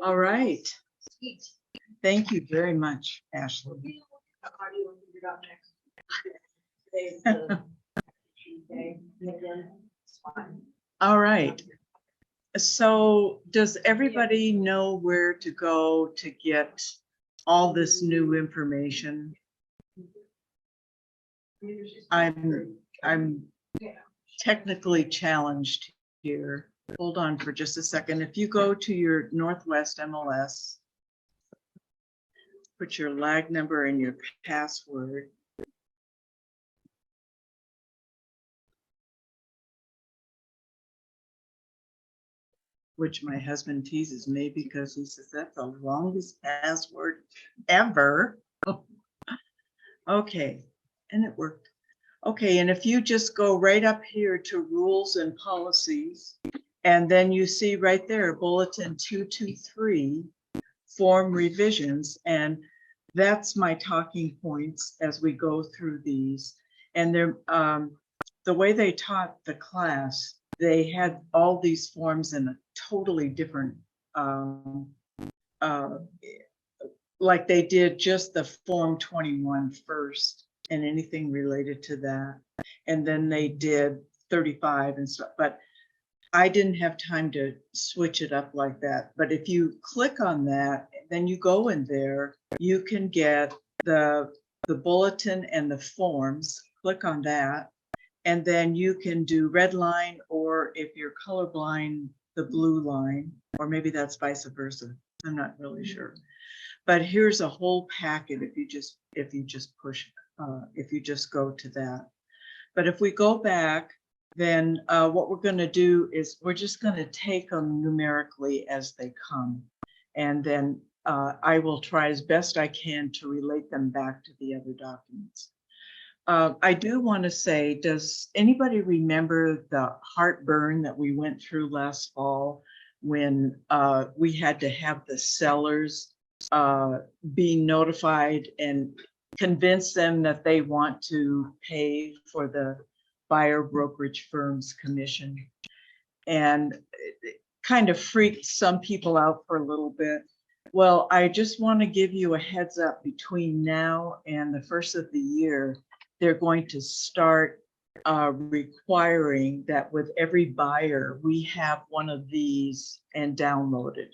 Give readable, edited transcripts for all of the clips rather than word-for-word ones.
All right. Thank you very much, Ashley. All right. So does everybody know where to go to get all this new information? I'm technically challenged here. Hold on for just a second. If you go to your Northwest MLS, put your lag number and your password. Which my husband teases me because he says that's the longest password ever. Okay, and it worked. Okay, and if you just go right up here to rules and policies, and then you see right there, bulletin 223, form revisions, and that's my talking points as we go through these. And they're the way they taught the class, they had all these forms in a totally different, like they did just the form 21 first and anything related to that. And then they did 35 and stuff, but I didn't have time to switch it up like that. But if you click on that, then you go in there, you can get the bulletin and the forms, click on that. And then you can do red line, or if you're colorblind, the blue line, or maybe that's vice versa. I'm not really sure. But here's a whole packet if you just push, if you just go to that. But if we go back, then what we're going to do is we're just going to take them numerically as they come. And then I will try as best I can to relate them back to the other documents. I do want to say, does anybody remember the heartburn that we went through last fall when we had to have the sellers being notified and convince them that they want to pay for the buyer brokerage firm's commission? And it kind of freaked some people out for a little bit. Well, I just want to give you a heads up, between now and the first of the year, they're going to start requiring that with every buyer, we have one of these and downloaded.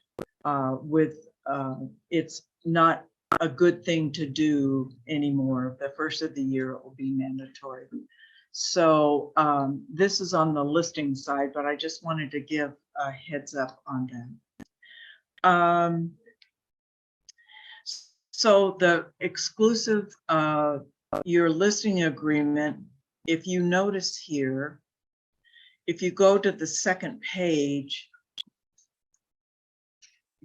It's not a good thing to do anymore. The first of the year, it will be mandatory. So this is on the listing side, but I just wanted to give a heads up on that. So the exclusive, your listing agreement, if you notice here, if you go to the second page,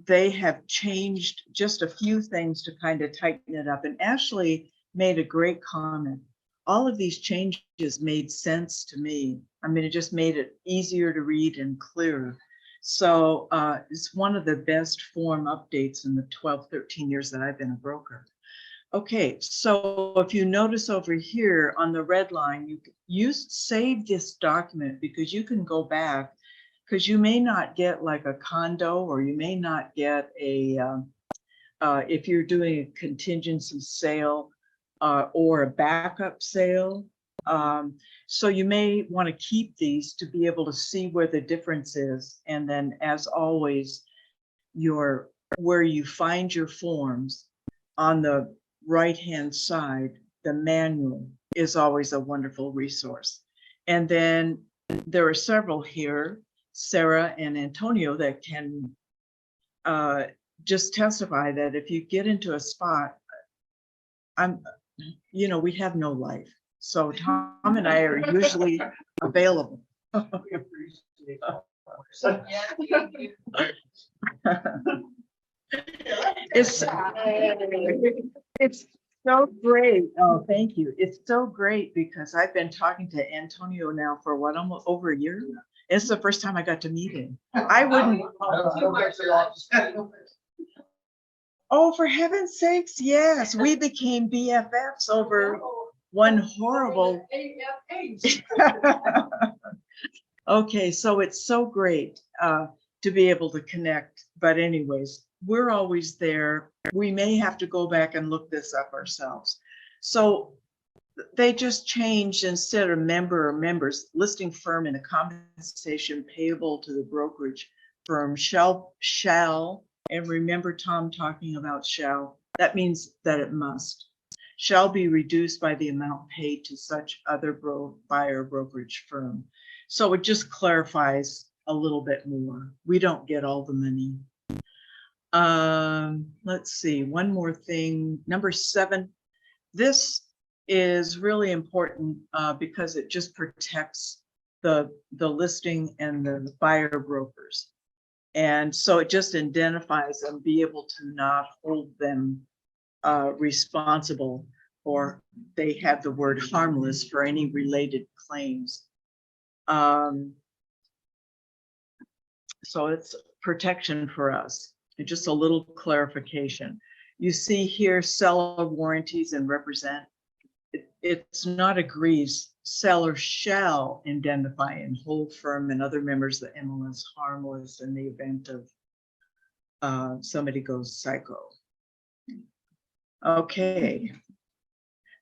they have changed just a few things to kind of tighten it up. And Ashley made a great comment. All of these changes made sense to me. I mean, it just made it easier to read and clearer. So it's one of the best form updates in the 12, 13 years that I've been a broker. Okay, so if you notice over here on the red line, you save this document because you can go back, because you may not get like a condo, or you may not get a, if you're doing a contingency sale or a backup sale. So you may want to keep these to be able to see where the difference is. And then, as always, where you find your forms on the right-hand side, the manual is always a wonderful resource. And then there are several here, Sarah and Antonio, that can just testify that if you get into a spot, we have no life. So Tom and I are usually available. It's so great. Oh, thank you. It's so great because I've been talking to Antonio now for what, almost over a year. It's the first time I got to meet him. I wouldn't. Oh, for heaven's sakes, yes. We became BFFs over one horrible. Okay, so it's so great to be able to connect. But anyways, we're always there. We may have to go back and look this up ourselves. So they just changed, instead of member or members, listing firm and a compensation payable to the brokerage firm shall, and remember Tom talking about shall, that means that it must, shall be reduced by the amount paid to such other buyer brokerage firm. So it just clarifies a little bit more. We don't get all the money. Let's see, one more thing. Number 7, this is really important because it just protects the listing and the buyer brokers. And so it just identifies them, be able to not hold them responsible, or they have the word harmless for any related claims. So it's protection for us. And just a little clarification. You see here, seller warranties and represent. It's not agrees. Seller shall indemnify and hold firm and other members of the MLS harmless in the event of somebody goes psycho. Okay.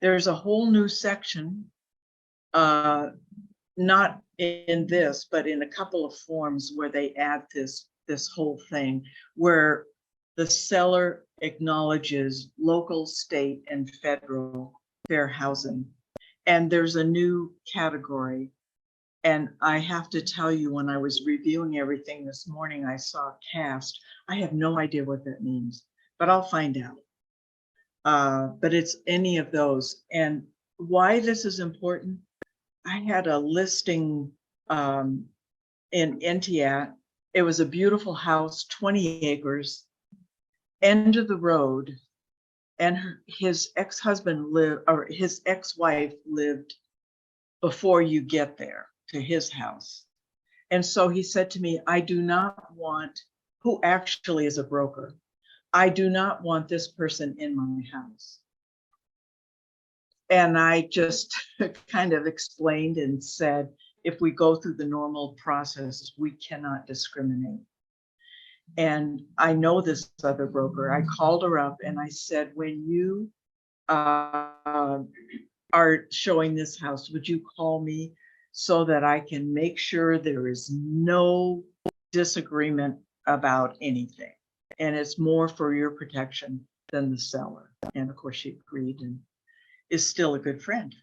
There's a whole new section, not in this, but in a couple of forms where they add this whole thing, where the seller acknowledges local, state, and federal fair housing. And there's a new category. And I have to tell you, when I was reviewing everything this morning, I saw cast. I have no idea what that means, but I'll find out. But it's any of those. And why this is important, I had a listing in Entiat. It was a beautiful house, 20 acres, end of the road. And his ex-husband lived, or his ex-wife lived before you get there to his house. And so he said to me, I do not want, who actually is a broker, I do not want this person in my house. And I just kind of explained and said, if we go through the normal process, we cannot discriminate. And I know this other broker. I called her up and I said, when you are showing this house, would you call me so that I can make sure there is no disagreement about anything? And it's more for your protection than the seller. And of course she agreed and is still a good friend.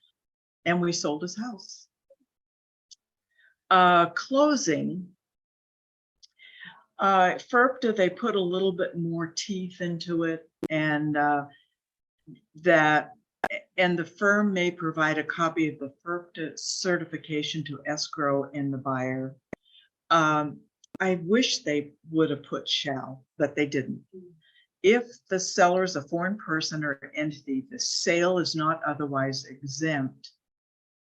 And we sold his house. Closing. FERPTA, they put a little bit more teeth into it, and the firm may provide a copy of the FERPTA certification to escrow and the buyer. I wish they would have put shall, but they didn't. If the seller is a foreign person or entity, the sale is not otherwise exempt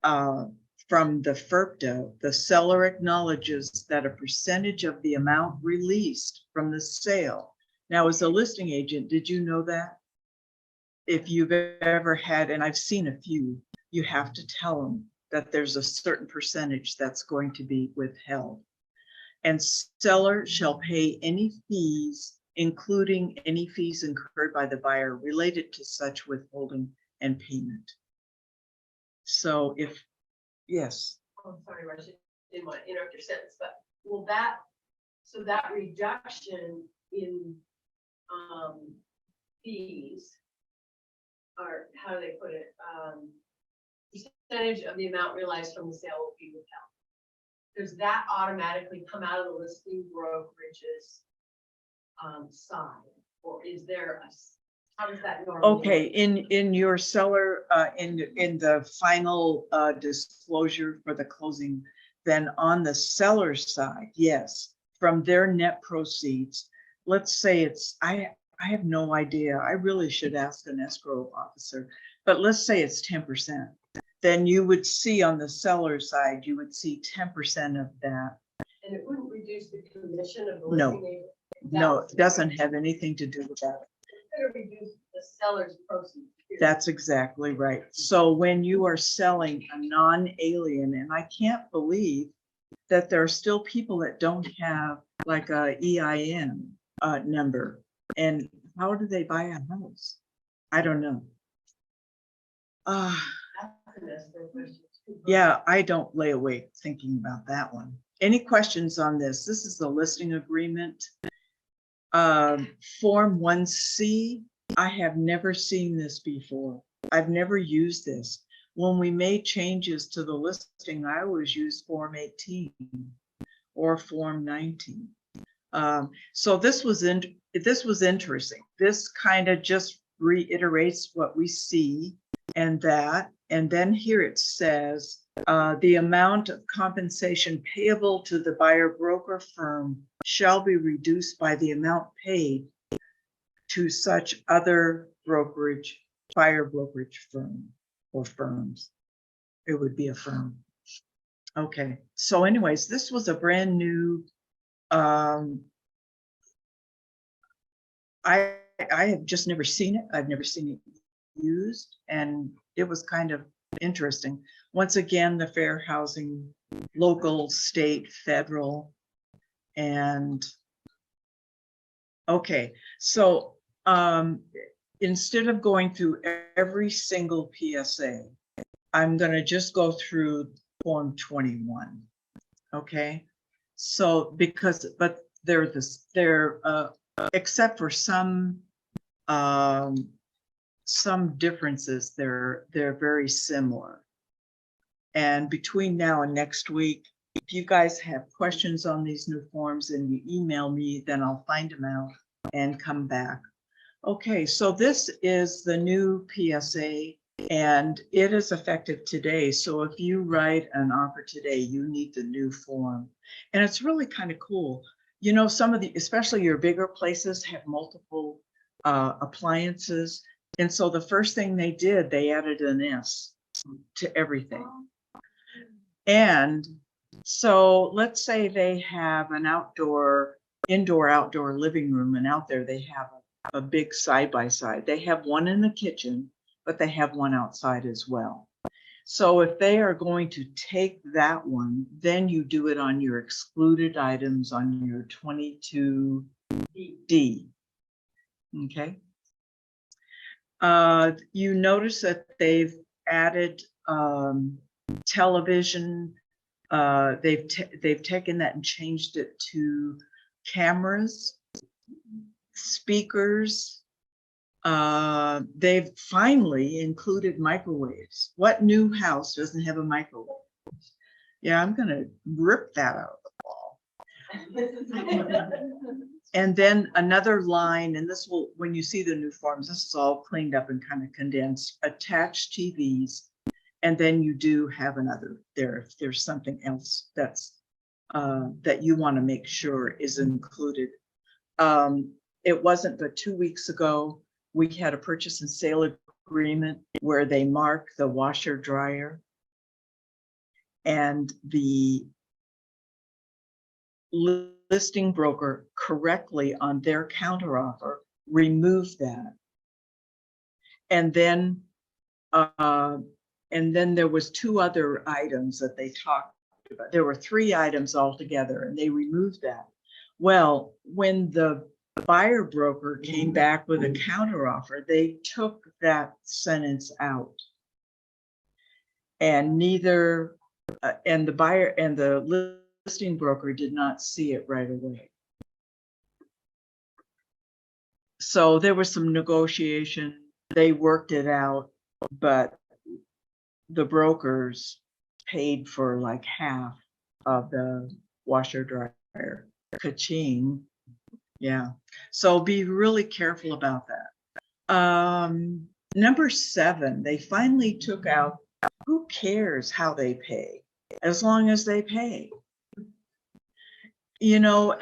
from the FERPTA, the seller acknowledges that a percentage of the amount released from the sale. Now, as a listing agent, did you know that? If you've ever had, and I've seen a few, you have to tell them that there's a certain percentage that's going to be withheld. And seller shall pay any fees, including any fees incurred by the buyer related to such withholding and payment. So if, yes. Oh, sorry, Marsha, didn't want to interrupt your sentence, but will that, so that reduction in fees, or how do they put it? Percentage of the amount realized from the sale will be withheld. Does that automatically come out of the listing brokerage's side, or is there a, how does that normally Okay, in your seller, in the final disclosure for the closing, then on the seller side, yes, from their net proceeds, let's say it's, I have no idea. I really should ask an escrow officer, but let's say it's 10%. Then you would see on the seller side, you would see 10% of that. And it wouldn't reduce the commission of the No. listing agent? No, it doesn't have anything to do with that. It's going to reduce the seller's proceeds. That's exactly right. So when you are selling a non-alien, and I can't believe that there are still people that don't have like a EIN number. And how do they buy a house? I don't know. That's a necessary question. Yeah, I don't lay awake thinking about that one. Any questions on this? This is the listing agreement. Form 1C, I have never seen this before. I've never used this. When we made changes to the listing, I always use Form 18 or Form 19. So this was interesting. This kind of just reiterates what we see and that. And then here it says, the amount of compensation payable to the buyer broker firm shall be reduced by the amount paid to such other buyer brokerage firm or firms. It would be a firm. Okay, so anyways, this was a brand new, I have just never seen it. I've never seen it used, and it was kind of interesting. Once again, the fair housing, local, state, federal, and okay. So instead of going through every single PSA, I'm going to just go through Form 21. Okay. So but they're except for some differences, they're very similar. And between now and next week, if you guys have questions on these new forms and you email me, then I'll find them out and come back. Okay, so this is the new PSA and it is effective today. So if you write an offer today, you need the new form. And it's really kind of cool. You know, some of the, especially your bigger places have multiple appliances. And so the first thing they did, they added an S to everything. And so let's say they have an indoor-outdoor living room, and out there they have a big side-by-side. They have one in the kitchen, but they have one outside as well. So if they are going to take that one, then you do it on your excluded items on your 22D. Okay. You notice that they've added television. They've taken that and changed it to cameras, speakers. They've finally included microwaves. What new house doesn't have a microwave? Yeah, I'm gonna rip that out of the wall. And then another line, and this will, when you see the new forms, this is all cleaned up and kind of condensed, attached TVs. And then you do have another there if there's something else that's that you want to make sure is included. It wasn't but 2 weeks ago, we had a purchase and sale agreement where they mark the washer dryer, and the listing broker correctly on their counteroffer removed that. And then there was 2 other items that they talked about. There were 3 items altogether, and they removed that. Well, when the buyer broker came back with a counteroffer, they took that sentence out. And neither, and the buyer and the listing broker did not see it right away. So there was some negotiation. They worked it out, but the brokers paid for like half of the washer dryer. Ka-ching. Yeah. So be really careful about that. Number 7, they finally took out, who cares how they pay, as long as they pay. You know,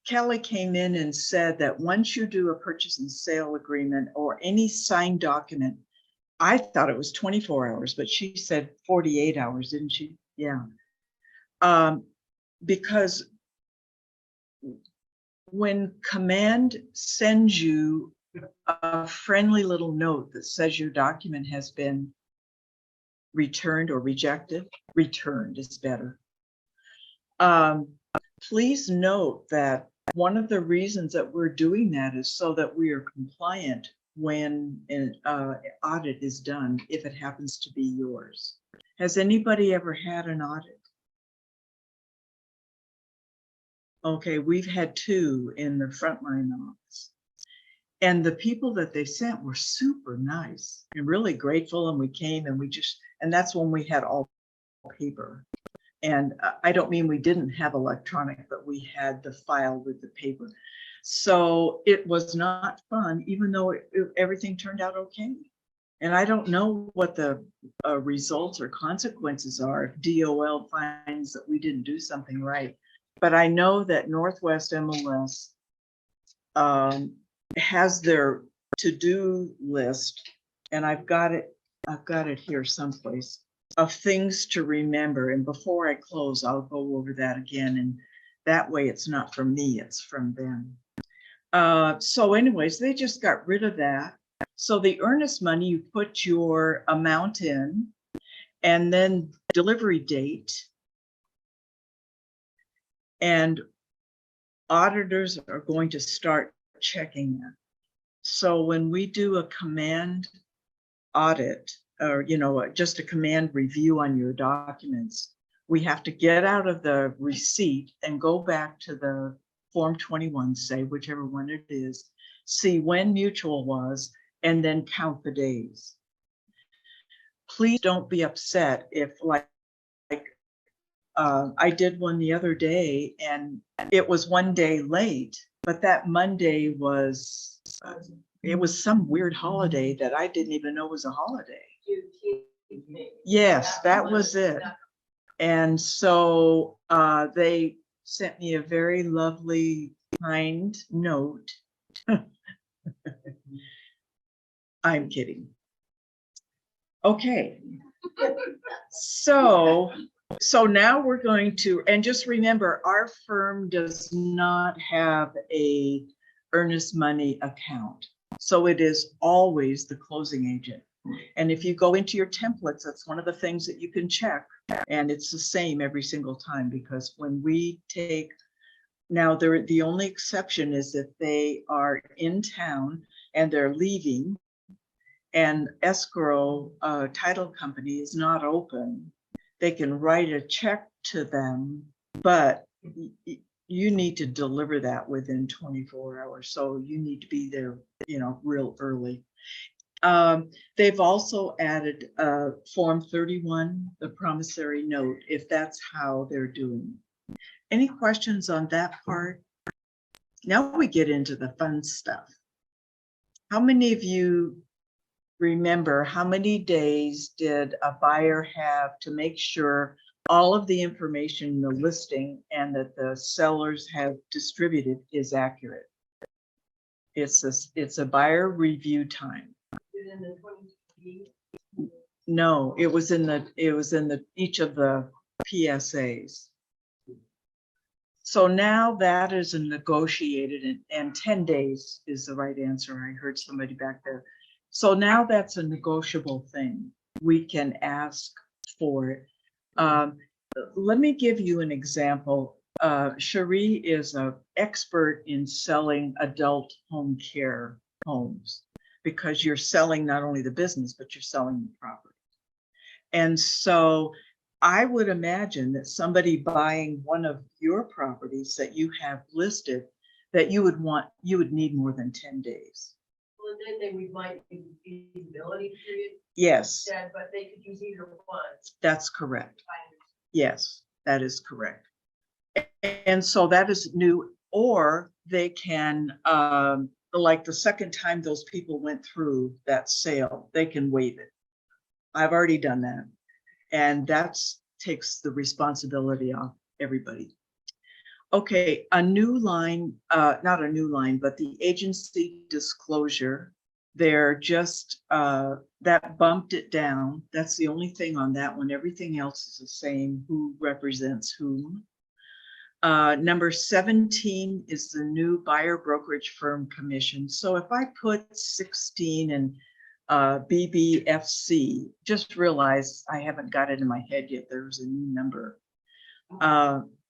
Kelly came in and said that once you do a purchase and sale agreement or any signed document, I thought it was 24 hours, but she said 48 hours, didn't she? Yeah. Because when Command sends you a friendly little note that says your document has been returned or rejected, returned is better. Please note that one of the reasons that we're doing that is so that we are compliant when an audit is done, if it happens to be yours. Has anybody ever had an audit? Okay, we've had 2 in the frontline office. And the people that they sent were super nice and really grateful. And we came and and that's when we had all paper. And I don't mean we didn't have electronic, but we had the file with the paper. So it was not fun, even though everything turned out okay. And I don't know what the results or consequences are if DOL finds that we didn't do something right. But I know that Northwest MLS has their to-do list, and I've got it here someplace, of things to remember. And before I close, I'll go over that again. And that way it's not from me, it's from them. So anyways, they just got rid of that. So the earnest money, you put your amount in, and then delivery date. And auditors are going to start checking that. So when we do a command audit, or just a command review on your documents, we have to get out of the receipt and go back to the Form 21, say whichever one it is, see when mutual was, and then count the days. Please don't be upset if I did one the other day and it was one day late, but that Monday was, it was some weird holiday that I didn't even know was a holiday. Yes, that was it. And so they sent me a very lovely, kind note. I'm kidding. Okay. So now we're going to, and just remember, our firm does not have a earnest money account. So it is always the closing agent. And if you go into your templates, that's one of the things that you can check. And it's the same every single time, because when we take, now the only exception is if they are in town and they're leaving and escrow title company is not open, they can write a check to them, but you need to deliver that within 24 hours. So you need to be there, real early. They've also added Form 31, the promissory note, if that's how they're doing. Any questions on that part? Now we get into the fun stuff. How many of you remember how many days did a buyer have to make sure all of the information in the listing and that the sellers have distributed is accurate? It's a buyer review time. In the 20? No, it was in each of the PSAs. So now that is a negotiated, and 10 days is the right answer. I heard somebody back there. So now that's a negotiable thing. We can ask for it. Let me give you an example. Cherie is an expert in selling adult home care homes, because you're selling not only the business, but you're selling the property. And so I would imagine that somebody buying one of your properties that you have listed, that you would need more than 10 days. Well, then they might do feasibility period. Yes. Yeah, but they could use either one. That's correct. Yes, that is correct. And so that is new, or they can, like the second time those people went through that sale, they can waive it. I've already done that. And that takes the responsibility off everybody. Okay, a new line, not a new line, but the agency disclosure, they're just, that bumped it down. That's the only thing on that one. Everything else is the same, who represents whom. Number 17 is the new buyer brokerage firm commission. So if I put 16 and BBFC, just realize I haven't got it in my head yet. There's a new number.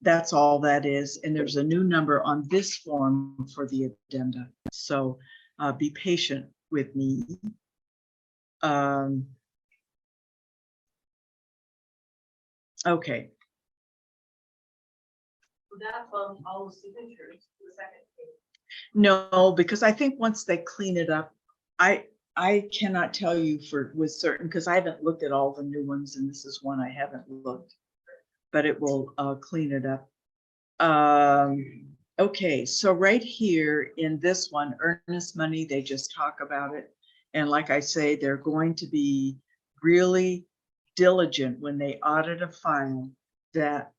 that's all that is. And there's a new number on this form for the addenda. So be patient with me. Okay. So that's on all the signatures, the second page. No, because I think once they clean it up, I cannot tell you with certain, because I haven't looked at all the new ones, and this is one I haven't looked, but it will clean it up. Okay, so right here in this one, earnest money, they just talk about it. And like I say, they're going to be really diligent when they audit a file that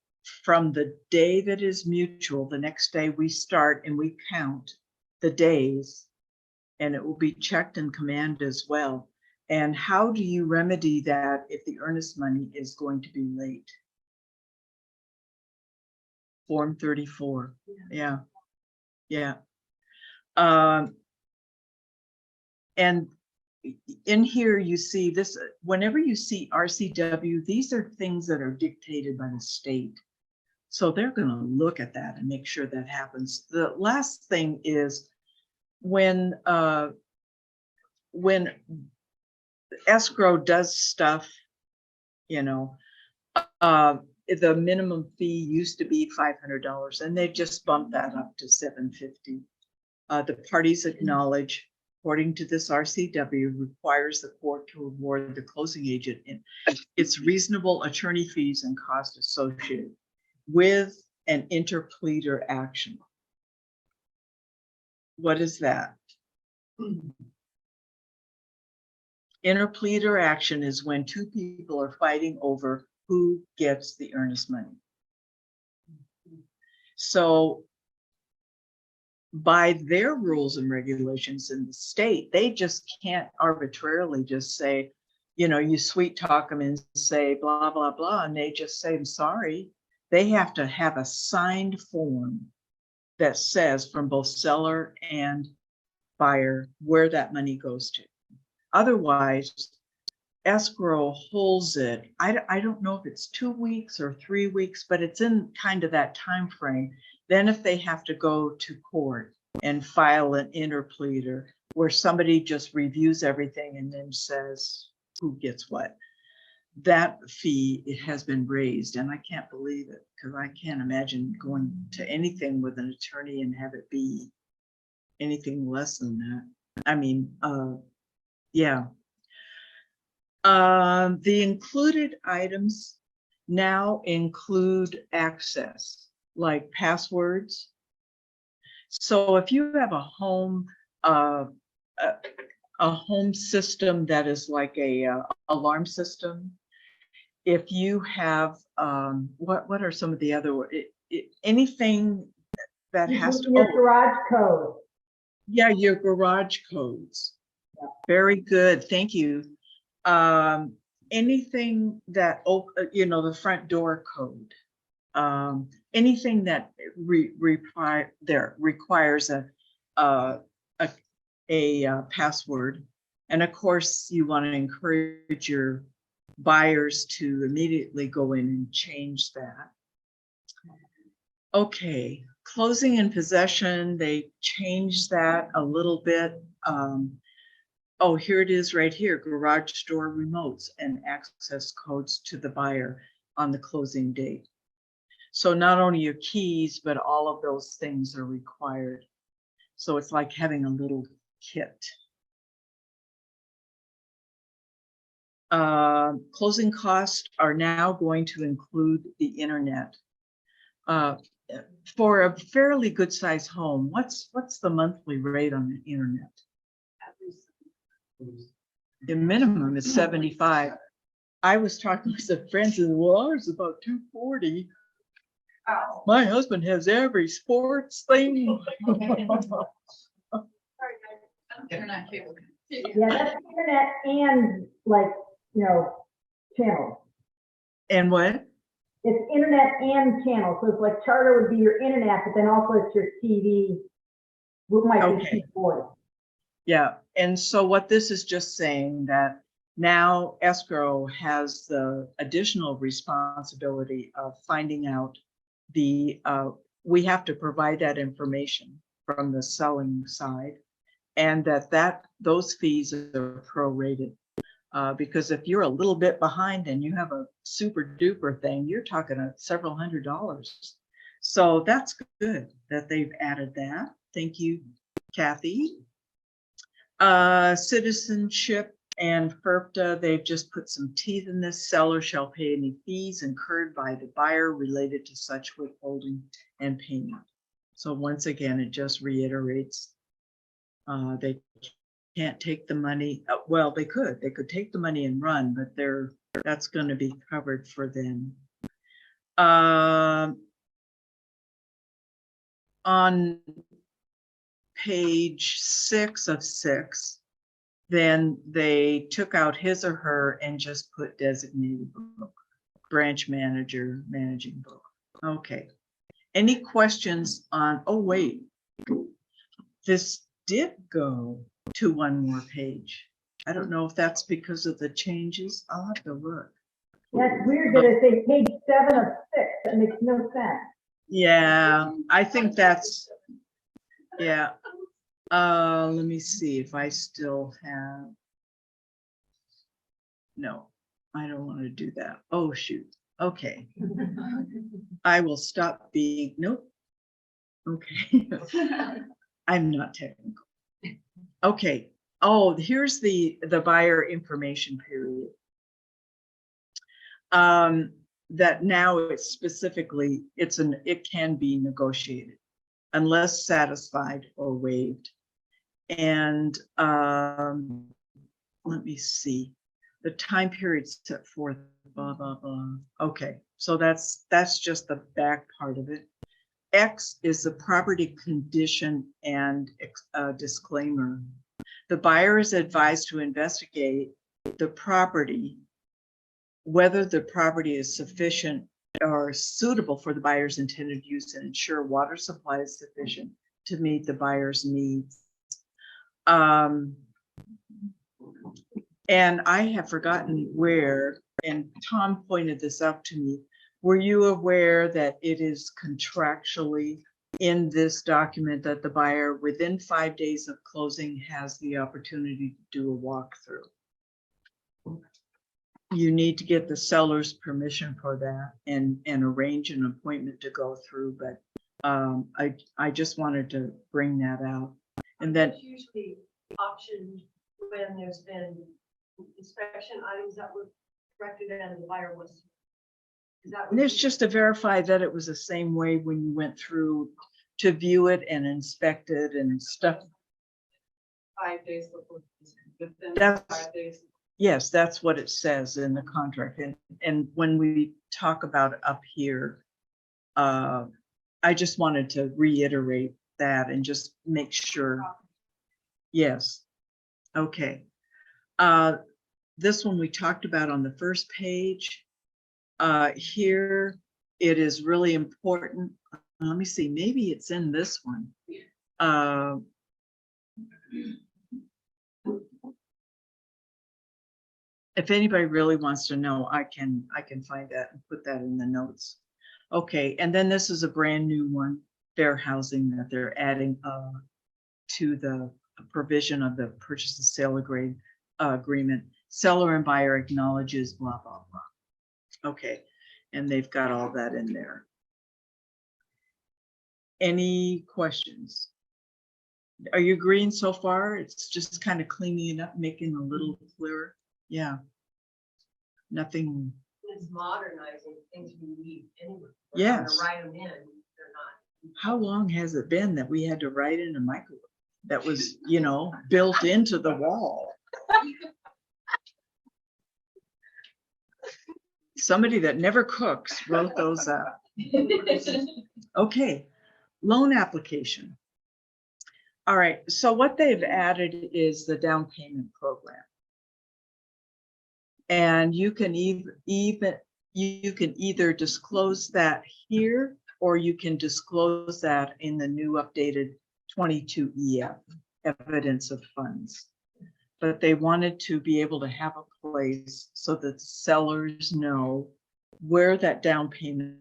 from the day that is mutual, the next day we start and we count the days, and it will be checked in command as well. And how do you remedy that if the earnest money is going to be late? Form 34. Yeah. And in here you see this, whenever you see RCW, these are things that are dictated by the state. So they're going to look at that and make sure that happens. The last thing is when escrow does stuff, the minimum fee used to be $500, and they just bumped that up to $750. The parties acknowledge, according to this RCW, requires the court to award the closing agent its reasonable attorney fees and costs associated with an interpleader action. What is that? Interpleader action is when two people are fighting over who gets the earnest money. So by their rules and regulations in the state, they just can't arbitrarily just say, you sweet talk them and say blah, blah, blah. And they just say, I'm sorry. They have to have a signed form that says from both seller and buyer where that money goes to. Otherwise, escrow holds it. I don't know if it's 2 weeks or 3 weeks, but it's in kind of that time frame. Then if they have to go to court and file an interpleader where somebody just reviews everything and then says who gets what, that fee, it has been raised, and I can't believe it, because I can't imagine going to anything with an attorney and have it be anything less than that. I mean, yeah. The included items now include access, like passwords. So if you have a home system that is like a alarm system, if you have what are some of the other anything that has to your garage code. Yeah, your garage codes. Yeah. Very good, thank you. Anything that the front door code, anything that requires a password. And of course you want to encourage your buyers to immediately go in and change that. Okay, closing and possession, they changed that a little bit. Oh, here it is right here, garage door remotes and access codes to the buyer on the closing date. So not only your keys, but all of those things are required. So it's like having a little kit. Closing costs are now going to include the internet. For a fairly good sized home, what's the monthly rate on the internet? The minimum is 75. I was talking with some friends and well, ours is about 240. Oh. My husband has every sports thing. Internet cable. Yeah, that's internet and channels. And what? It's internet and channels. So it's like Charter would be your internet, but then also it's your TV. What might Okay. be T4. Yeah, and so what this is just saying that now escrow has the additional responsibility of finding out we have to provide that information from the selling side, and those fees are prorated. Because if you're a little bit behind and you have a super duper thing, you're talking several $100s. So that's good that they've added that. Thank you, Kathy. Citizenship and FERPTA, they've just put some teeth in this. Seller shall pay any fees incurred by the buyer related to such withholding and payment. So once again, it just reiterates they can't take the money. Well, they could take the money and run, but that's going to be covered for them. On page 6 of 6, then they took out his or her and just put designated book, branch manager, managing book. Okay. Any questions on, oh wait, this did go to one more page. I don't know if that's because of the changes. I'll have to look. That's weird that it's a page 7 of 6. That makes no sense. Yeah, I think that's, yeah. Let me see if I still have. No, I don't want to do that. Oh, shoot. Okay. I will stop being, nope. Okay. I'm not technical. Okay. Oh, here's the buyer information period. That now it's specifically, it can be negotiated unless satisfied or waived. And let me see, the time period set forth, blah, blah, blah. Okay, so that's just the back part of it. X is the property condition and disclaimer. The buyer is advised to investigate the property, whether the property is sufficient or suitable for the buyer's intended use, and ensure water supply is sufficient to meet the buyer's needs. And I have forgotten where, and Tom pointed this out to me. Were you aware that it is contractually in this document that the buyer within 5 days of closing has the opportunity to do a walkthrough? You need to get the seller's permission for that and arrange an appointment to go through. But I just wanted to bring that out. And then usually optioned when there's been inspection items that were corrected and the buyer was. And there's just to verify that it was the same way when you went through to view it and inspect it and stuff. 5 days before. That's, 5 days. yes, that's what it says in the contract. And when we talk about it up here, I just wanted to reiterate that and just make sure. Yes. Okay. This one we talked about on the first page. Here, it is really important. Let me see, maybe it's in this one. If anybody really wants to know, I can find that and put that in the notes. Okay, and then this is a brand new one, fair housing, that they're adding to the provision of the purchase and sale agreement. Seller and buyer acknowledges blah, blah, blah. Okay, and they've got all that in there. Any questions? Are you agreeing so far? It's just kind of cleaning it up, making it a little clearer. Yeah. Nothing. It's modernizing things we need anyway. Yes. Write them in, they're not. How long has it been that we had to write in a microwave that was, you know, built into the wall? Somebody that never cooks wrote those up. Okay, loan application. All right, so what they've added is the down payment program. And you can either disclose that here, or you can disclose that in the new updated 22EF, evidence of funds. But they wanted to be able to have a place so that sellers know where that down payment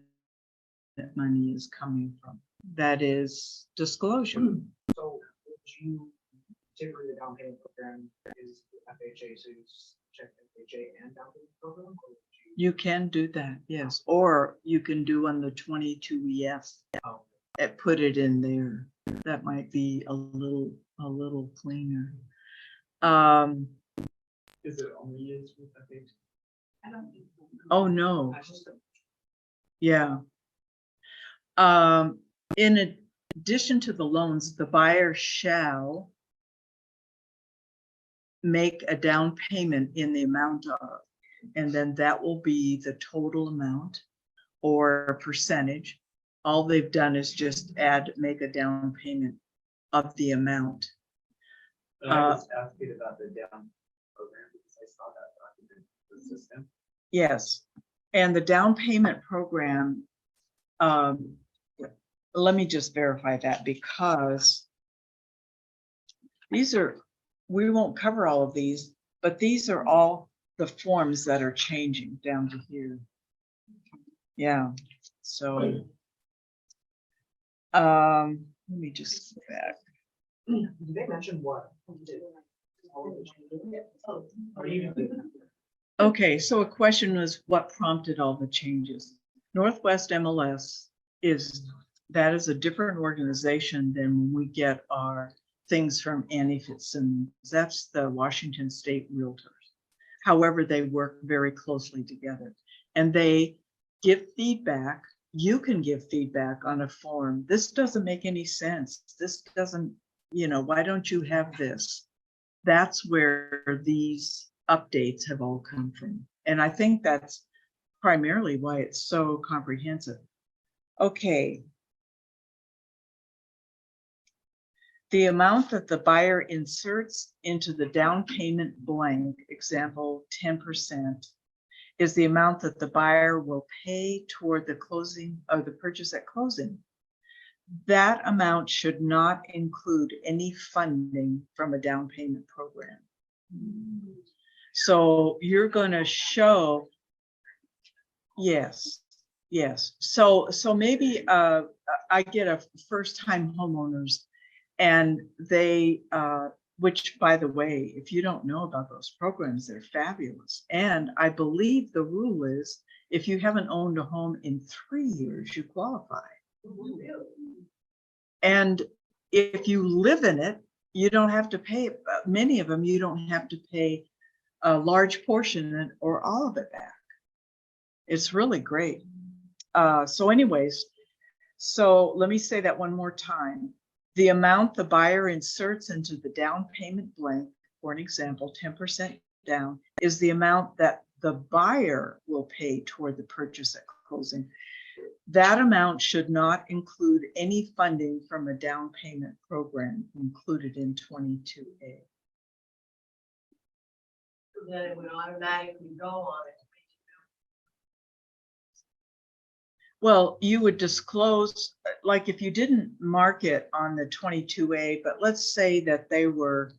money is coming from. That is disclosure. So would you, typically the down payment program is FHA, so you just check FHA and down payment program? Or would you? You can do that, yes, or you can do on the 22 EF Oh, and put it in there. That might be a little cleaner. is it only used with FHA? I don't think so. Oh, no, I just, yeah. In addition to the loans, the buyer shall make a down payment in the amount of, and then that will be the total amount or a percentage. All they've done is just make a down payment of the amount. but I just asked you about the down program because I saw that document in the system. Yes, and the down payment program, let me just verify that because we won't cover all of these, but these are all the forms that are changing down to here. Yeah, so, let me just go back. Did they mention what? Are you? Okay, so a question was what prompted all the changes? Northwest MLS is a different organization than when we get our things from Annie Fitzsimmons. That's the Washington State Realtors. However, they work very closely together and they give feedback. You can give feedback on a form. This doesn't make any sense. This doesn't, why don't you have this? That's where these updates have all come from. And I think that's primarily why it's so comprehensive. Okay. The amount that the buyer inserts into the down payment blank, example 10%, is the amount that the buyer will pay toward the closing or the purchase at closing. That amount should not include any funding from a down payment program. So you're going to show, yes. So maybe I get a first-time homeowners and they, which by the way, if you don't know about those programs, they're fabulous. And I believe the rule is if you haven't owned a home in 3 years, you qualify. And if you live in it, you don't have to pay, many of them, you don't have to pay a large portion or all of it back. It's really great. So anyways, so let me say that one more time. The amount the buyer inserts into the down payment blank, for an example, 10% down, is the amount that the buyer will pay toward the purchase at closing. That amount should not include any funding from a down payment program included in 22A. So then it would automatically go on it. Well, you would disclose, like if you didn't mark it on the 22A, but let's say that they were,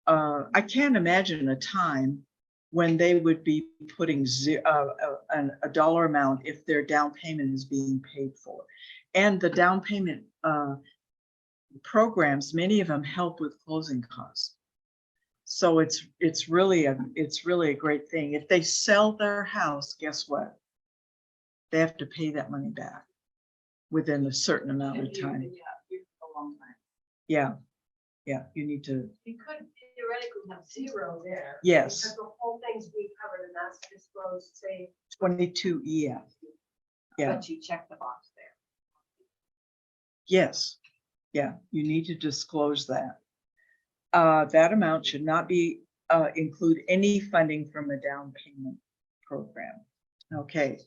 I can't imagine a time when they would be putting a dollar amount if their down payment is being paid for. And the down payment programs, many of them help with closing costs. So it's really a great thing. If they sell their house, guess what? They have to pay that money back within a certain amount of time. A long time. Yeah, you need to, You could theoretically have zero there. yes, Because the whole thing's being covered and that's disclosed, say. 22 EF. Yeah, But you check the box there. yes, yeah, you need to disclose that. That amount should not be include any funding from a down payment program. Okay,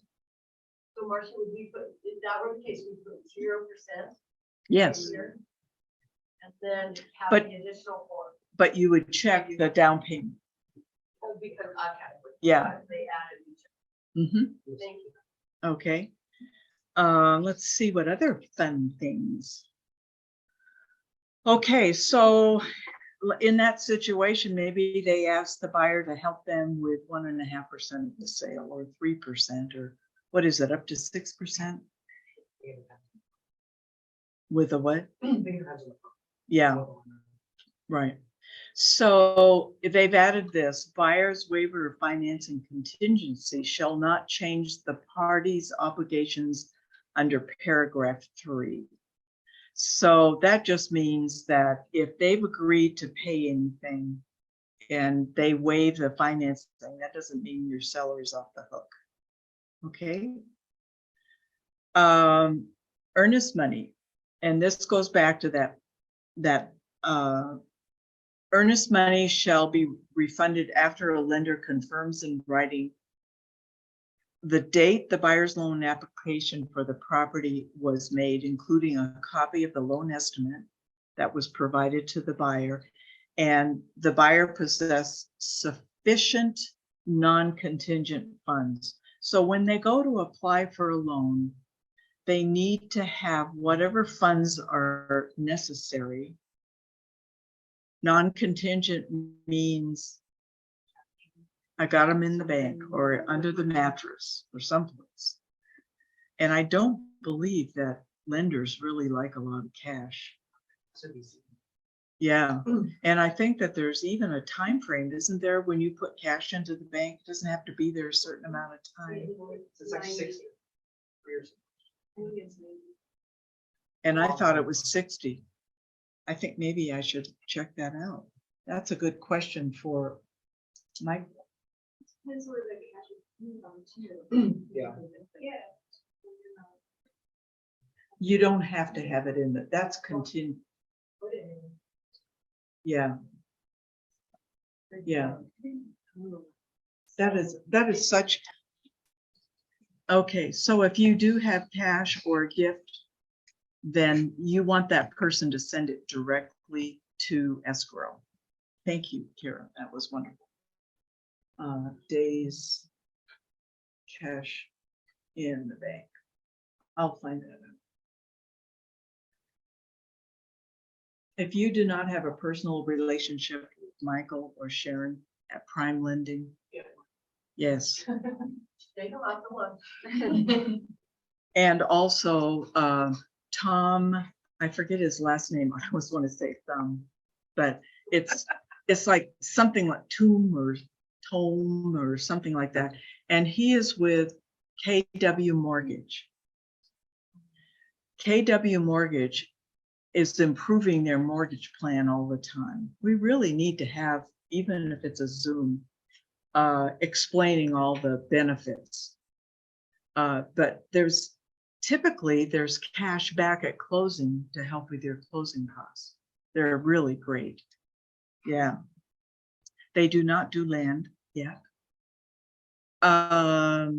So Marsha, would we put, if that were the case, we put 0%? yes, Here, and then have But- the additional form. but you would check the down payment. Oh, because, okay. Yeah. They added each. Mm-hmm. Thank you. Okay. Let's see what other fun things. Okay, so in that situation, maybe they ask the buyer to help them with 1.5% of the sale or 3%, or what is it, up to 6%? With a what? It Yeah, right. So they've added this, buyer's waiver of financing contingency shall not change the party's obligations under paragraph 3. So that just means that if they've agreed to pay anything and they waive the financing, that doesn't mean your seller is off the hook. Okay. Earnest money, and this goes back to that earnest money shall be refunded after a lender confirms in writing the date the buyer's loan application for the property was made, including a copy of the loan estimate that was provided to the buyer, and the buyer possessed sufficient non-contingent funds. So when they go to apply for a loan, they need to have whatever funds are necessary. Non-contingent means I got them in the bank or under the mattress or someplace. And I don't believe that lenders really like a lot of cash. Yeah, and I think that there's even a time frame, isn't there, when you put cash into the bank? It doesn't have to be there a certain amount of time. It's like 6 years. And I thought it was 60. I think maybe I should check that out. That's a good question for Mike. Depends where the cash is coming from too. Yeah. Yeah. You don't have to have it in the, that's contingent. Yeah. Yeah. That is such. Okay, so if you do have cash or a gift, then you want that person to send it directly to escrow. Thank you, Kara. That was wonderful. Days cash in the bank. I'll find that out. If you do not have a personal relationship with Michael or Sharon at Prime Lending, yes. Take a lot to look. And also Tom, I forget his last name. I always want to say Thumb, but it's like something like Tome or something like that. And he is with KW Mortgage. KW Mortgage is improving their mortgage plan all the time. We really need to have, even if it's a Zoom, explaining all the benefits. But typically there's cash back at closing to help with your closing costs. They're really great. Yeah. They do not do land yet. Let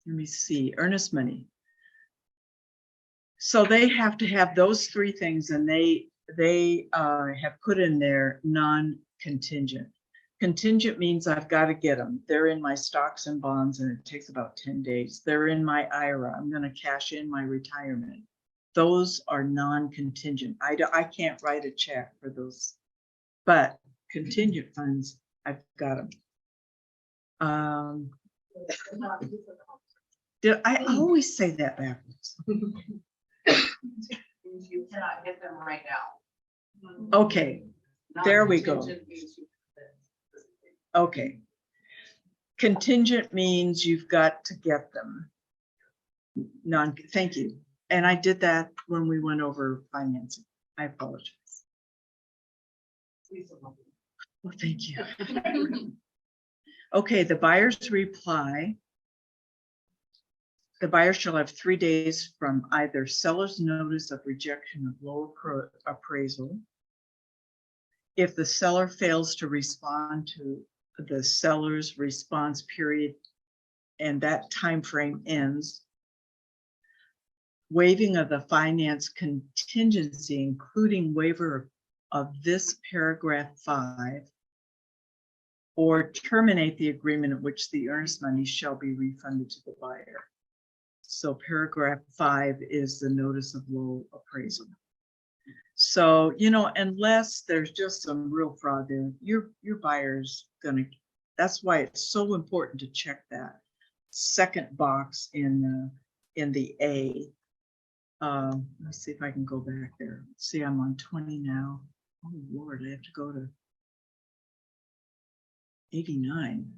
me see, earnest money. So they have to have those 3 things, and they have put in there non-contingent. Contingent means I've got to get them. They're in my stocks and bonds, and it takes about 10 days. They're in my IRA. I'm going to cash in my retirement. Those are non-contingent. I can't write a check for those, but contingent funds, I've got them. Did I always say that backwards? You cannot get them right now. Okay, there we go. Okay. Contingent means you've got to get them. Thank you. And I did that when we went over financing. I apologize. Well, thank you. Okay, the buyer's reply. The buyer shall have 3 days from either seller's notice of rejection of low appraisal. If the seller fails to respond to the seller's response period and that time frame ends, waiving of the finance contingency, including waiver of this paragraph 5, or terminate the agreement in which the earnest money shall be refunded to the buyer. So paragraph 5 is the notice of low appraisal. So, unless there's just some real fraud there, your buyer's gonna, that's why it's so important to check that second box in the A, Let's see if I can go back there. See, I'm on 20 now. Oh Lord, I have to go to 89.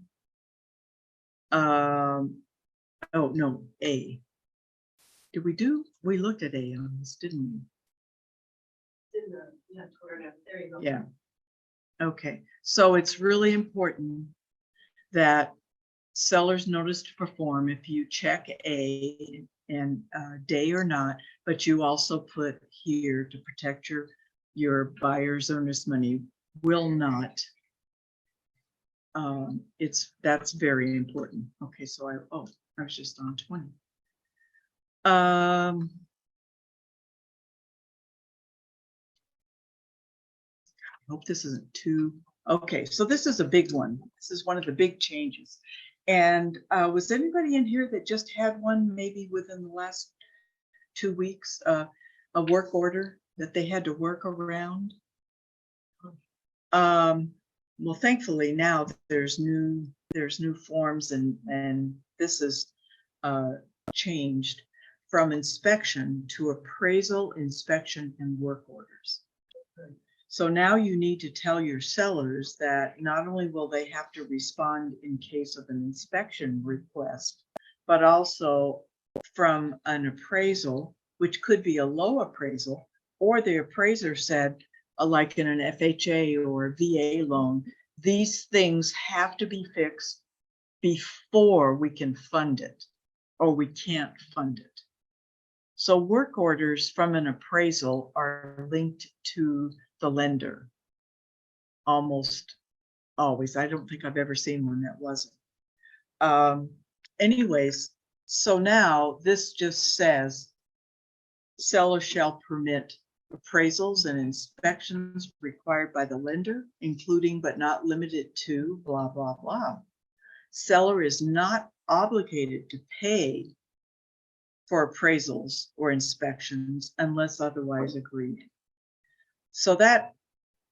Oh no, A. Did we looked at A on this, didn't we? Yeah, there you go. Yeah. Okay, so it's really important that seller's notice to perform, if you check A and day or not, but you also put here to protect your buyer's earnest money will not. That's very important. Okay, so I was just on 20. I hope this isn't too, okay, so this is a big one. This is one of the big changes. And was anybody in here that just had one maybe within the last 2 weeks, a work order that they had to work around? Well, thankfully now there's new forms and this is changed from inspection to appraisal, inspection, and work orders. So now you need to tell your sellers that not only will they have to respond in case of an inspection request, but also from an appraisal, which could be a low appraisal, or the appraiser said, like in an FHA or VA loan, these things have to be fixed before we can fund it, or we can't fund it. So work orders from an appraisal are linked to the lender. Almost always. I don't think I've ever seen one that wasn't. Anyways, so now this just says seller shall permit appraisals and inspections required by the lender, including but not limited to blah, blah, blah. Seller is not obligated to pay for appraisals or inspections unless otherwise agreed. So that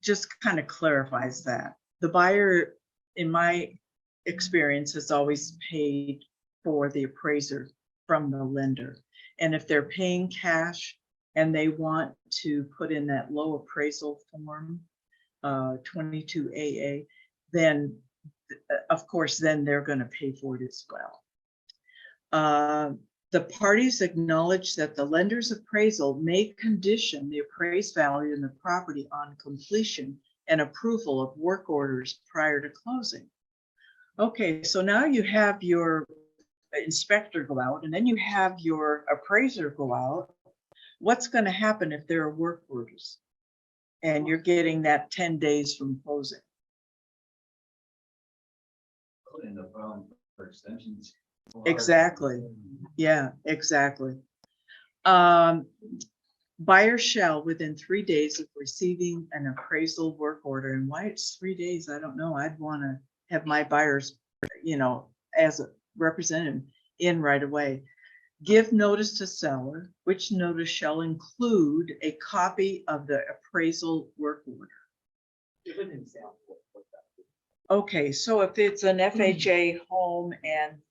just kind of clarifies that. The buyer, in my experience, has always paid for the appraiser from the lender. And if they're paying cash and they want to put in that low appraisal form, 22AA, then of course, then they're going to pay for it as well. The parties acknowledge that the lender's appraisal may condition the appraised value in the property on completion and approval of work orders prior to closing. Okay, so now you have your inspector go out and then you have your appraiser go out. What's going to happen if there are work orders and you're getting that 10 days from closing? And the problem for extensions. Exactly. Yeah, exactly. Buyer shall, within 3 days of receiving an appraisal work order, and why it's 3 days, I don't know. I'd want to have my buyers, as a representative in right away. Give notice to seller, which notice shall include a copy of the appraisal work order. It wouldn't sound like that. Okay, so if it's an FHA home and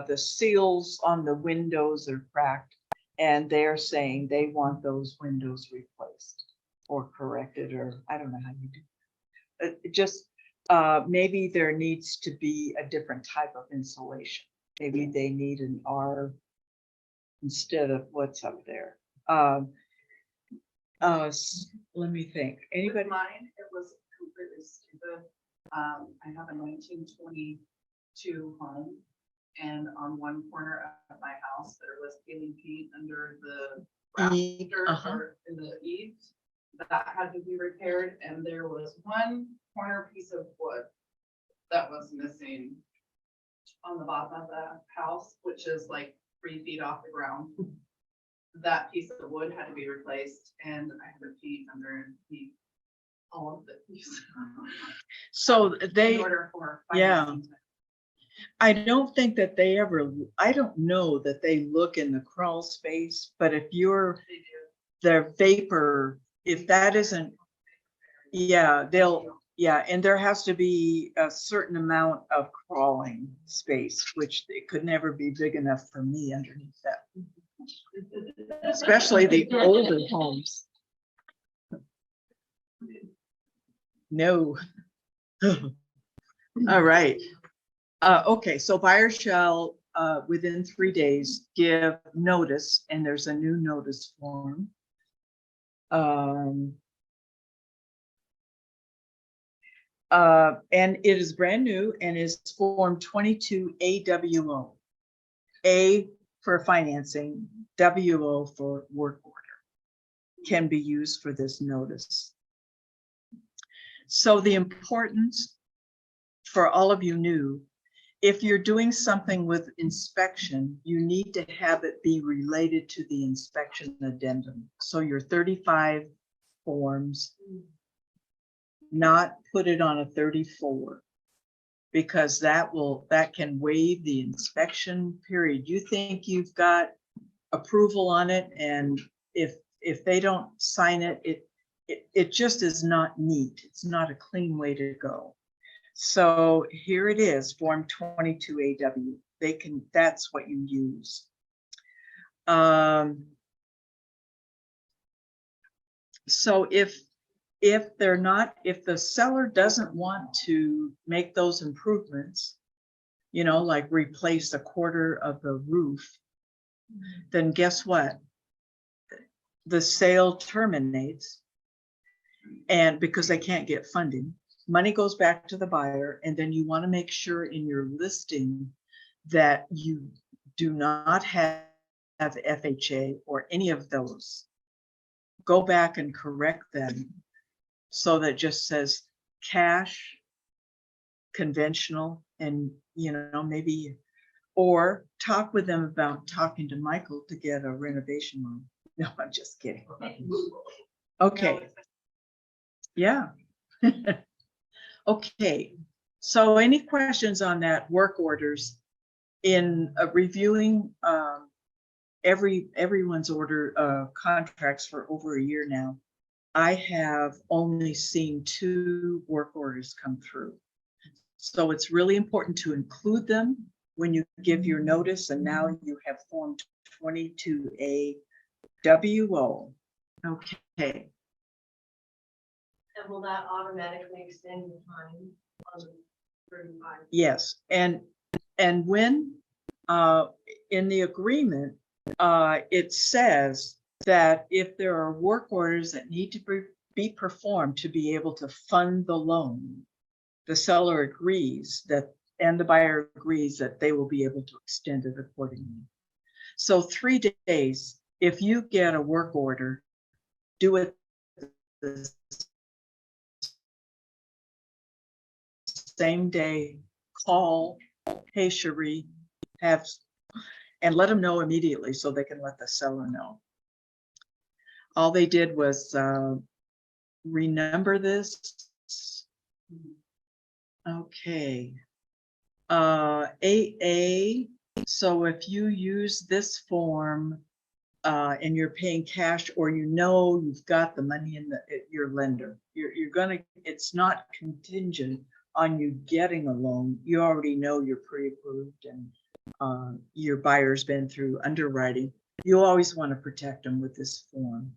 the seals on the windows are cracked and they're saying they want those windows replaced or corrected, or I don't know how you do it. Just maybe there needs to be a different type of insulation. Maybe they need an R instead of what's up there. Let me think. Anybody? With mine, it was completely stupid. I have a 1922 home, and on one corner of my house, there was peeling paint under the rafters or in the eaves. That had to be repaired, and there was one corner piece of wood that was missing on the bottom of the house, which is like 3 feet off the ground. That piece of wood had to be replaced, and I had to peek underneath all of it. So they, In order for yeah. financing. I don't think that they ever, I don't know that they look in the crawl space, but if you're They do. the vapor, if that isn't, yeah, and there has to be a certain amount of crawling space, which it could never be big enough for me underneath that especially the older homes. No. All right. Okay, so buyer shall, within 3 days, give notice, and there's a new notice form. And it is brand new and is Form 22 AWO. A for financing, WO for work order. Can be used for this notice. So the importance for all of you new, if you're doing something with inspection, you need to have it be related to the inspection addendum. So your 35 forms, not put it on a 34, because that can waive the inspection period. You think you've got approval on it, and if they don't sign it, it just is not neat. It's not a clean way to go. So here it is, Form 22 AW. That's what you use. So if the seller doesn't want to make those improvements, like replace a quarter of the roof, then guess what? The sale terminates, and because they can't get funding, money goes back to the buyer, and then you want to make sure in your listing that you do not have FHA or any of those. Go back and correct them so that it just says cash, conventional, and maybe, or talk with them about talking to Michael to get a renovation loan. No, I'm just kidding. Okay. Yeah. Okay. So any questions on that work orders in reviewing everyone's order contracts for over a year now? I have only seen 2 work orders come through. So it's really important to include them when you give your notice, and now you have Form 22A WO. Okay. And will that automatically extend the time on the 35? Yes, and when in the agreement, it says that if there are work orders that need to be performed to be able to fund the loan, the seller agrees that, and the buyer agrees that they will be able to extend it accordingly. So 3 days, if you get a work order, do it the same day. Call, hey Cherie, and let them know immediately so they can let the seller know. All they did was renumber this. Okay. AA. So if you use this form and you're paying cash, or you've got the money in your lender, you're gonna. It's not contingent on you getting a loan. You already know you're pre-approved and your buyer's been through underwriting. You always want to protect them with this form.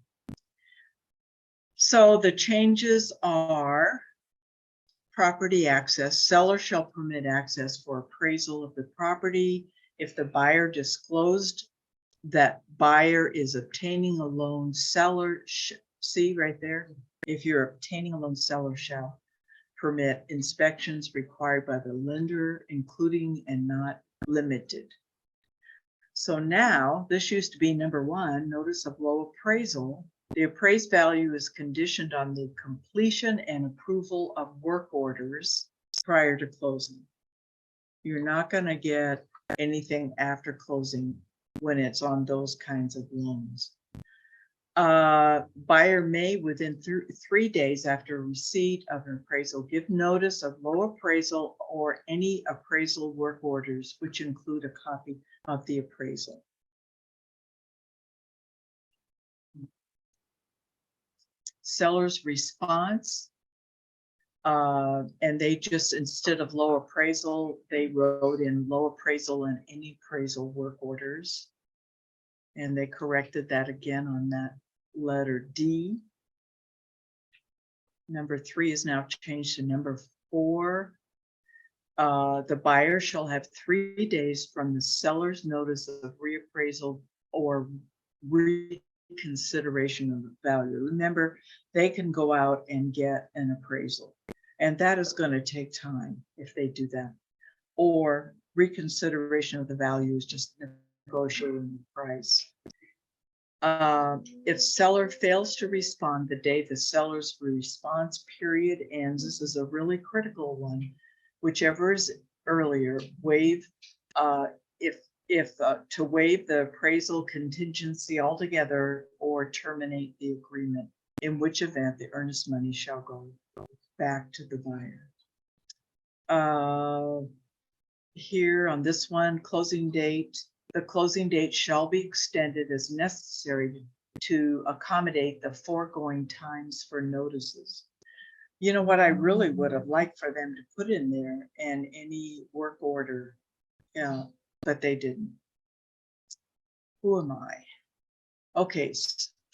So the changes are property access. Seller shall permit access for appraisal of the property if the buyer disclosed that buyer is obtaining a loan. Seller, see right there, if you're obtaining a loan, seller shall permit inspections required by the lender, including and not limited. So now, this used to be number 1, notice of low appraisal. The appraised value is conditioned on the completion and approval of work orders prior to closing. You're not going to get anything after closing when it's on those kinds of loans. Buyer may, within 3 days after receipt of an appraisal, give notice of low appraisal or any appraisal work orders, which include a copy of the appraisal. Seller's response, and they just, instead of low appraisal, they wrote in low appraisal and any appraisal work orders. And they corrected that again on that letter D. Number 3 is now changed to number 4. The buyer shall have 3 days from the seller's notice of reappraisal or reconsideration of the value. Remember, they can go out and get an appraisal, and that is going to take time if they do that. Or reconsideration of the value is just negotiating the price. If seller fails to respond the day the seller's response period ends, this is a really critical one. Whichever is earlier, waive to waive the appraisal contingency altogether or terminate the agreement, in which event the earnest money shall go back to the buyer. Here on this one, closing date. The closing date shall be extended as necessary to accommodate the foregoing times for notices. You know what I really would have liked for them to put in there, and any work order, but they didn't. Who am I? Okay,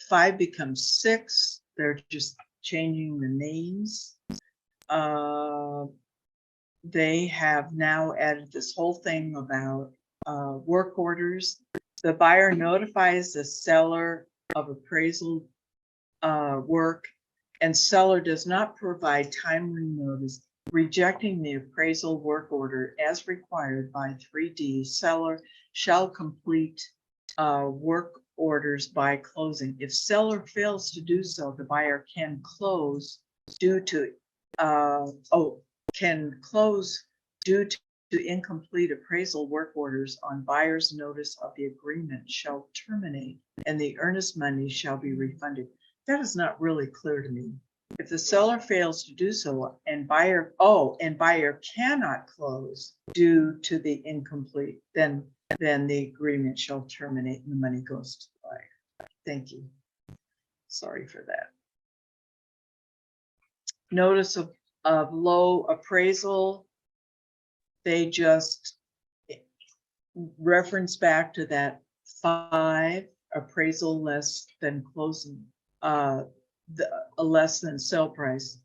5 becomes 6. They're just changing the names. They have now added this whole thing about work orders. The buyer notifies the seller of appraisal work, and seller does not provide timely notice, rejecting the appraisal work order as required by 3D. Seller shall complete work orders by closing. If seller fails to do so, the buyer can close due to incomplete appraisal work orders on buyer's notice of the agreement shall terminate, and the earnest money shall be refunded. That is not really clear to me. If the seller fails to do so and buyer cannot close due to the incomplete, then the agreement shall terminate and the money goes to the buyer. Thank you. Sorry for that. Notice of low appraisal. They just reference back to that 5 appraisal less than closing, less than sale price.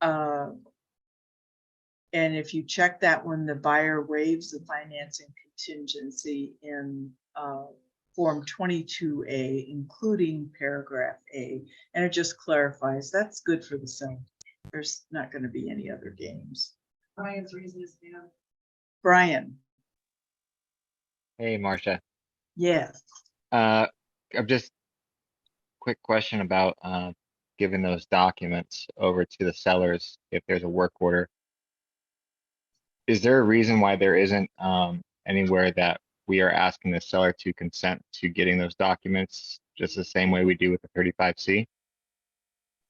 And if you check that one, the buyer waives the financing contingency in Form 22A, including paragraph A, and it just clarifies that's good for the seller. There's not going to be any other games. Brian's reason is Dan. Brian. Hey, Marsha. Yeah. I'm just quick question about giving those documents over to the sellers if there's a work order. Is there a reason why there isn't anywhere that we are asking the seller to consent to getting those documents just the same way we do with the 35C?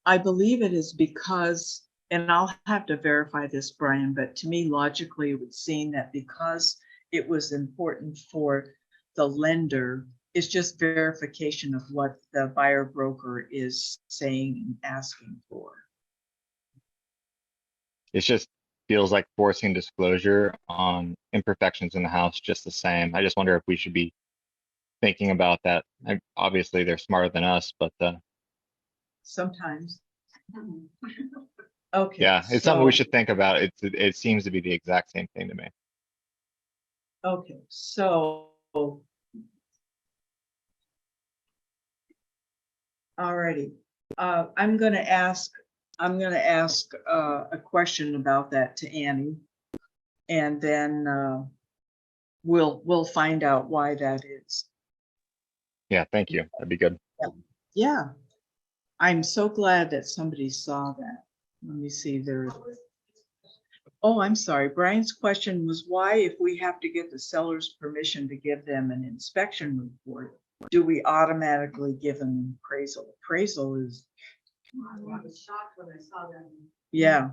I believe it is because, and I'll have to verify this, Brian, but to me, logically, it would seem that because it was important for the lender, it's just verification of what the buyer broker is saying and asking for. It just feels like forcing disclosure on imperfections in the house just the same. I just wonder if we should be thinking about that. Obviously, they're smarter than us, but Sometimes. Okay. yeah, it's something we should think about. It seems to be the exact same thing to me. Okay, so. Alrighty, I'm gonna ask a question about that to Annie, and then we'll find out why that is. Yeah, thank you. That'd be good. Yeah, I'm so glad that somebody saw that. Let me see there. Oh, I'm sorry. Brian's question was why, if we have to get the seller's permission to give them an inspection report, do we automatically give them appraisal? Appraisal is. I was shocked when I saw that. Yeah.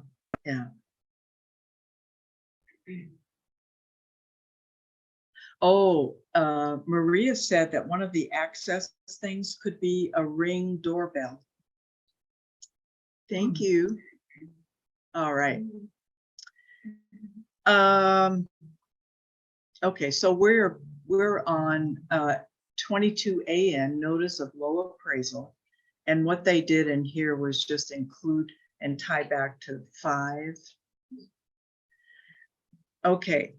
Oh, Maria said that one of the access things could be a Ring doorbell. Thank you. All right. Okay, so we're on 22AN, notice of low appraisal. And what they did in here was just include and tie back to 5. Okay.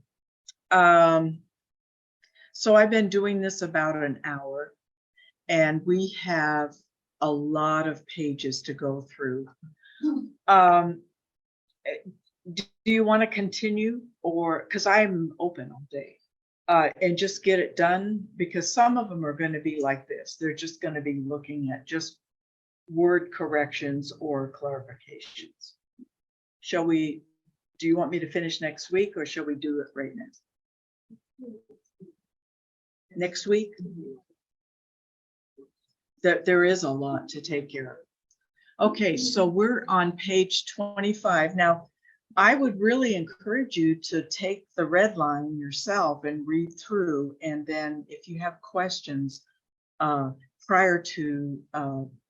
So I've been doing this about an hour, and we have a lot of pages to go through. Do you want to continue, or, because I'm open all day, and just get it done? Because some of them are going to be like this. They're just going to be looking at just word corrections or clarifications. Shall we, do you want me to finish next week, or shall we do it right now? Next week? There is a lot to take care of. Okay, so we're on page 25. Now, I would really encourage you to take the red line yourself and read through, and then if you have questions prior to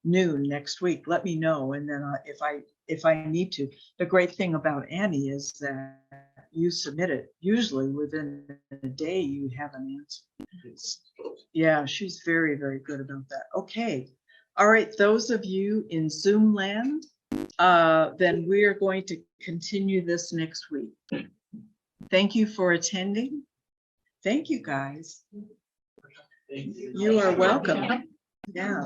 noon next week, let me know, and then if I need to. The great thing about Annie is that you submit it usually within a day. You have an answer. Yeah, she's very, very good about that. Okay, all right, those of you in Zoom land, then we are going to continue this next week. Thank you for attending. Thank you, guys. Thank you. You are welcome. Yeah.